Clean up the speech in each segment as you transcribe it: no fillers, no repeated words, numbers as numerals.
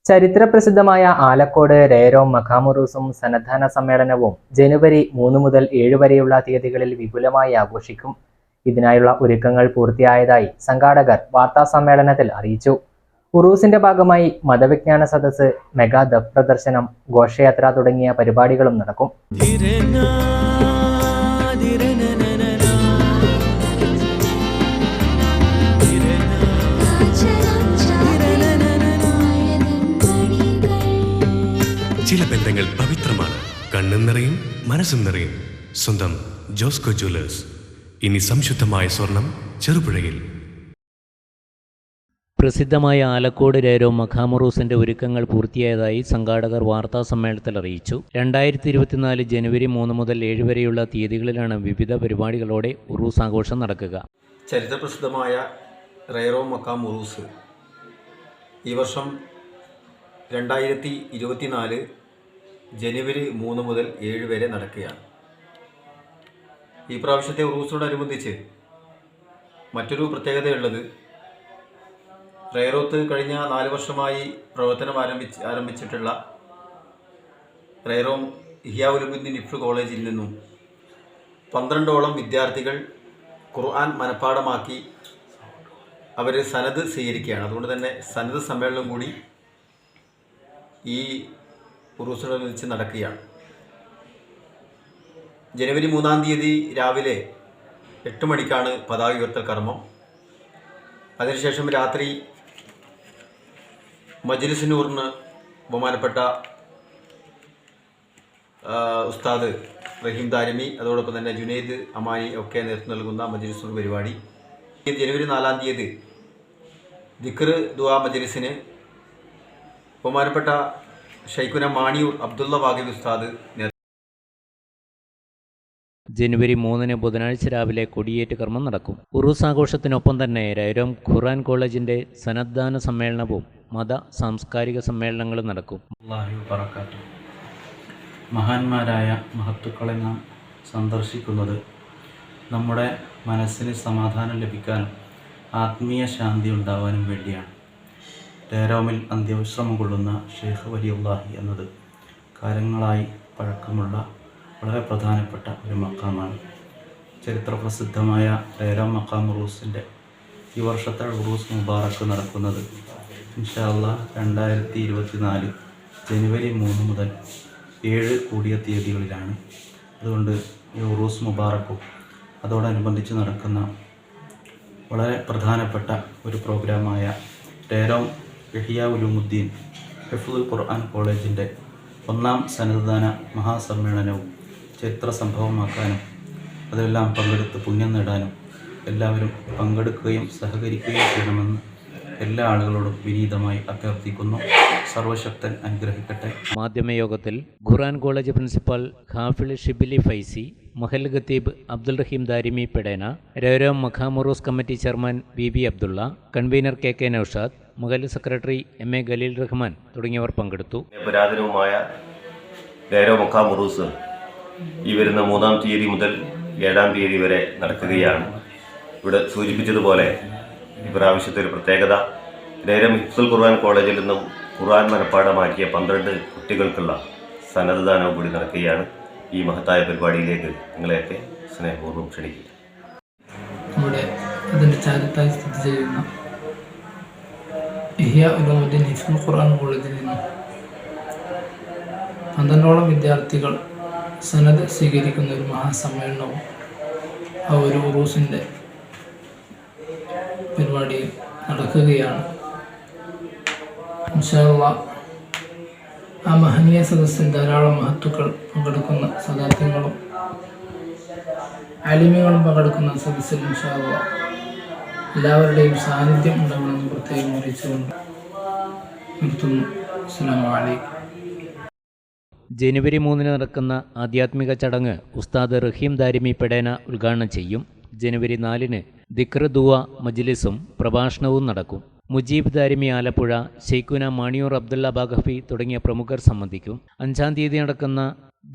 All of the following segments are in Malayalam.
ചരിത്രപ്രസിദ്ധമായ ആലക്കോട് രേരോം മഖാമുറൂസും സന്നദ്ധാന സമ്മേളനവും ജനുവരി 3 മുതൽ 7 വരെയുള്ള തീയതികളിൽ വിപുലമായി ആഘോഷിക്കും. ഇതിനായുള്ള ഒരുക്കങ്ങൾ പൂർത്തിയായതായി സംഘാടകർ വാർത്താസമ്മേളനത്തിൽ അറിയിച്ചു. ഉറൂസിന്റെ ഭാഗമായി മതവിജ്ഞാന സദസ്സ്, മെഗാ ദഫ് പ്രദർശനം, ഘോഷയാത്ര തുടങ്ങിയ പരിപാടികളും നടക്കും. ചില ബന്ധങ്ങൾ പവിത്രമാണ്. കണ്ണും നിറയും മനസ്സും നിറയും. സ്വന്തം ജോസ്കോ ജ്വല്ലേഴ്സ്. ഇനി സംശുദ്ധമായ സ്വർണം ചെറുപുഴയിൽ. പ്രസിദ്ധമായ ആലക്കോട് രേരോം മഖാമുറൂസിന്റെ ഒരുക്കങ്ങൾ പൂർത്തിയായതായി സംഘാടകർ വാർത്താ സമ്മേളനത്തിൽ അറിയിച്ചു. 2024 ജനുവരി 3 മുതൽ 7 വരെയുള്ള തീയതികളിലാണ് വിവിധ പരിപാടികളോടെ ഉറൂസ് ആഘോഷം നടക്കുക. ചരിത്രപ്രസിദ്ധമായ രേരോം മഖാമുറൂസ് ഈ വർഷം 2024 ജനുവരി 3 മുതൽ 7 വരെ നടക്കുകയാണ്. ഈ പ്രാവശ്യത്തെ ഉറൂസിനോടനുബന്ധിച്ച് മറ്റൊരു പ്രത്യേകതയുള്ളത്, റേറോത്ത് കഴിഞ്ഞ 4 വർഷമായി പ്രവർത്തനം ആരംഭിച്ചിട്ടുള്ള റേറോം ഇഹ്യാ ഉലൂമുദ്ദീൻ ഹിഫ്ള് കോളേജിൽ നിന്നും 12ഓളം വിദ്യാർത്ഥികൾ ഖുർആൻ മനഃപ്പാഠമാക്കി അവർ സനദ് സ്വീകരിക്കുകയാണ്. അതുകൊണ്ട് തന്നെ സനദ് സമ്മേളനം കൂടി ഈ ഉറൂസിനോടനുബന്ധിച്ച് നടക്കുകയാണ്. ജനുവരി 3 തീയതി രാവിലെ 8 മണിക്കാണ് പതാക ഉയർത്തൽ കർമ്മം. അതിനുശേഷം രാത്രി മജ്ലിസ് നൂറിന് ബഹുമാനപ്പെട്ട ഉസ്താദ് റഹീം ദാരിമി, അതോടൊപ്പം തന്നെ ജുനൈദ് അമാനി ഒക്കെ നേതൃത്വം നൽകുന്ന മജ്ലിസ് നൂർ പരിപാടി. ജനുവരി 4 തീയതി ദിക്ർ ദുആ മജ്ലിസിന് ബഹുമാനപ്പെട്ട ഷൈഖുന മാണിയൂർ അബ്ദുള്ള വാഗിബ് ഉസ്താദ്. ജനുവരി 3 ബുധനാഴ്ച രാവിലെ കൊടിയേറ്റ് കർമ്മം നടക്കും. ഉറൂസ് ആഘോഷത്തിനൊപ്പം തന്നെ രേരോം ഖുർആൻ കോളേജിന്റെ സന്നദ്ധാന സമ്മേളനവും മത സാംസ്കാരിക സമ്മേളനങ്ങളും നടക്കും. മഹാന്മാരായ മഹത്തുക്കളെ നാം സന്ദർശിക്കുന്നത് നമ്മുടെ മനസ്സിന് സമാധാനം ലഭിക്കാനും ആത്മീയ ശാന്തി ഉണ്ടാവാനും വേണ്ടിയാണ്. രേരോമിൽ അന്ത്യവിശ്രമം കൊള്ളുന്ന ഷെയ്ഖ് വലിയുല്ലാഹി എന്നത് കാലങ്ങളായി പഴക്കമുള്ള വളരെ പ്രധാനപ്പെട്ട ഒരു മഖാമാണ്. ചരിത്രപ്രസിദ്ധമായ രേരോം മഖാമുറൂസിൻ്റെ ഈ വർഷത്തെ ഉറൂസ് മുബാറക്ക് നടക്കുന്നത് ഇൻഷാ അല്ലാഹ് 2024 ജനുവരി 3 മുതൽ 7 കൂടിയ തീയതികളിലാണ്. അതുകൊണ്ട് ഈ ഉറൂസ് മുബാറക്കും അതോടനുബന്ധിച്ച് നടക്കുന്ന വളരെ പ്രധാനപ്പെട്ട ഒരു പ്രോഗ്രാമായ രേരോം ഇഹ്യാ ഉലൂമുദ്ദീൻ ഹിഫ്ളുൽ ഖുർആൻ കോളേജിൻ്റെ 1ാം സന്നദ്ധാന മഹാസമ്മേളനവും ചരിത്ര സംഭവമാക്കാനും അതിലെല്ലാം പങ്കെടുത്ത് പുണ്യം നേടാനും എല്ലാവരും പങ്കെടുക്കുകയും സഹകരിക്കുകയും ചെയ്യണമെന്ന് എല്ലാ ആളുകളോടും വിനീതമായി അഭ്യർത്ഥിക്കുന്നു. സർവശക്തൻ അനുഗ്രഹിക്കട്ടെ. മാധ്യമയോഗത്തിൽ ഖുർആൻ കോളേജ് പ്രിൻസിപ്പൽ ഹാഫിൾ ഷിബിലി ഫൈസി, മഹൽ ഖത്തീബ് അബ്ദുൽ റഹീം ദാരിമി പെടേന, രേരോം മഖാമുറൂസ് committee chairman B Abdulla, convener K Naushad, മഹൽ സെക്രട്ടറി എ ഖലീൽ റഹ്മാൻ തുടങ്ങിയവർ പങ്കെടുത്തു. പുരാതനവുമായ രേരോം മഖാമുറൂസ് ഈ വരുന്ന 3 തീയതി മുതൽ 7 തീയതി വരെ നടക്കുകയാണ്. ഇവിടെ സൂചിപ്പിച്ചതുപോലെ ഇപ്രാവശ്യത്തെ ഒരു പ്രത്യേകത, രേരോം ഹിഫ്ളുൽ ഖുർആൻ കോളേജിൽ നിന്നും ഖുർആൻ മനഃപ്പാഠമാക്കിയ 12 കുട്ടികൾക്കുള്ള സന്നദ്ധദാനവും കൂടി നടക്കുകയാണ്. ഈ മഹത്തായ പരിപാടിയിലേക്ക് നിങ്ങളെയൊക്കെ സ്നേഹപൂർവ്വം ക്ഷണിക്കുക. നമ്മുടെ അതിൻ്റെ ചാരത്തായി സ്ഥിതി ചെയ്യുന്ന ഇഹ്യാ ഉലൂമുദ്ദീൻ ഹിഫ്ളുൽ ഖുർആൻ കോളേജിൽ നിന്നും 12ഓളം വിദ്യാർത്ഥികൾ സനദ് സ്വീകരിക്കുന്ന ഒരു മഹാസമ്മേളനവും ആ ഒരു ഉറൂസിൻ്റെ പരിപാടിയും നടക്കുകയാണ്. ഇൻഷാ അല്ലാഹ് ആ മഹനീയ സദസ്സിൽ ധാരാളം മഹത്തുക്കൾ പങ്കെടുക്കുന്ന സദാത്യങ്ങളും ആലിമ്യങ്ങളും പങ്കെടുക്കുന്ന സദസ്സിൽ ഇൻഷാ അല്ലാഹ് എല്ലാവരുടെയും സാന്നിധ്യം ഉണ്ടാവണമെന്ന് പ്രത്യേകം അറിയിച്ചുകൊണ്ട് നിർത്തുന്നു. അസ്സലാമു അലൈക്കും. ജനുവരി 3 നടക്കുന്ന ആധ്യാത്മിക ചടങ്ങ് ഉസ്താദ് റഹീം ദാരിമി പെടേന ഉദ്ഘാടനം ചെയ്യും. ജനുവരി 4 ദിക്ർ ദുആ മജ്ലിസും പ്രഭാഷണവും നടക്കും. മുജീബ് ദാരിമി ആലപ്പുഴ, ഷെയ്ഖുന മാണിയൂർ അബ്ദുള്ള ബാഗഫി തുടങ്ങിയ പ്രമുഖർ സംബന്ധിക്കും. 5 തീയതി നടക്കുന്ന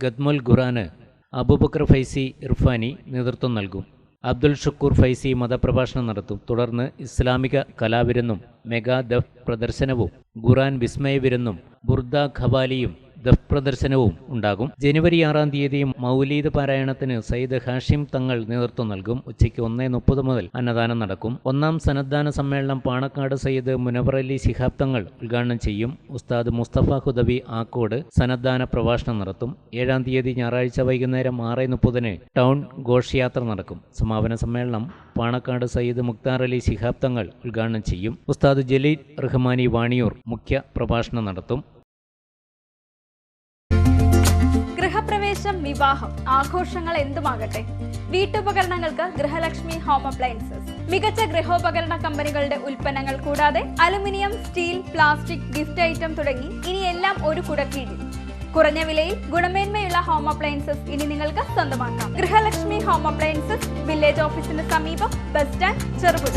ഖത്മുൽ ഖുർആന് അബൂബക്കർ ഫൈസി ഇർഫാനി നേതൃത്വം നൽകും. അബ്ദുൽ ഷുക്കൂർ ഫൈസി മതപ്രഭാഷണം നടത്തും. തുടർന്ന് ഇസ്ലാമിക കലാവിരുന്നും മെഗാ ദഫ് പ്രദർശനവും ഖുർആൻ വിസ്മയ വിരുന്നും ബുർദ ഖവാലിയും ദഫ് പ്രദർശനവും ഉണ്ടാകും. ജനുവരി 6-ാം തീയതി മൗലീദ് പാരായണത്തിന് സയ്യിദ് ഹാഷിം തങ്ങൾ നേതൃത്വം നൽകും. ഉച്ചയ്ക്ക് 1:30 മുതൽ അന്നദാനം നടക്കും. 1-ാം സന്നദ്ധാന സമ്മേളനം പാണക്കാട് സയ്യിദ് മുനവർ അലി ശിഹാബ് തങ്ങൾ ഉദ്ഘാടനം ചെയ്യും. ഉസ്താദ് മുസ്തഫ ഹുദവി ആക്കോട് സന്നദ്ധാന പ്രഭാഷണം നടത്തും. 7-ാം തീയതി ഞായറാഴ്ച വൈകുന്നേരം 6:30 ടൗൺ ഘോഷയാത്ര നടക്കും. സമാപന സമ്മേളനം പാണക്കാട് സയ്യിദ് മുക്താർ അലി ശിഹാബ് തങ്ങൾ ഉദ്ഘാടനം ചെയ്യും. ഉസ്താദ് ജലീൽ റഹ്മാനി വാണിയൂർ മുഖ്യ പ്രഭാഷണം നടത്തും. ഗൃഹപ്രവേശം, വിവാഹം, ആഘോഷങ്ങൾ എന്തുമാകട്ടെ, വീട്ടുപകരണങ്ങൾക്ക് ഗൃഹലക്ഷ്മി ഹോം അപ്ലയൻസസ്. മികച്ച ഗൃഹോപകരണ കമ്പനികളുടെ ഉൽപ്പന്നങ്ങൾ കൂടാതെ aluminium, steel, plastic, gift item തുടങ്ങി ഇനി എല്ലാം ഒരു കുടക്കീഴിൽ. കുറഞ്ഞ വിലയിൽ ഗുണമേന്മയുള്ള ഹോം അപ്ലയൻസസ് ഇനി നിങ്ങൾക്ക് സ്വന്തമാക്കാം. ഗൃഹലക്ഷ്മി ഹോം അപ്ലയൻസസ്, വില്ലേജ് ഓഫീസിന് സമീപം, ബസ് സ്റ്റാൻഡ്, ചെറുപുഴ.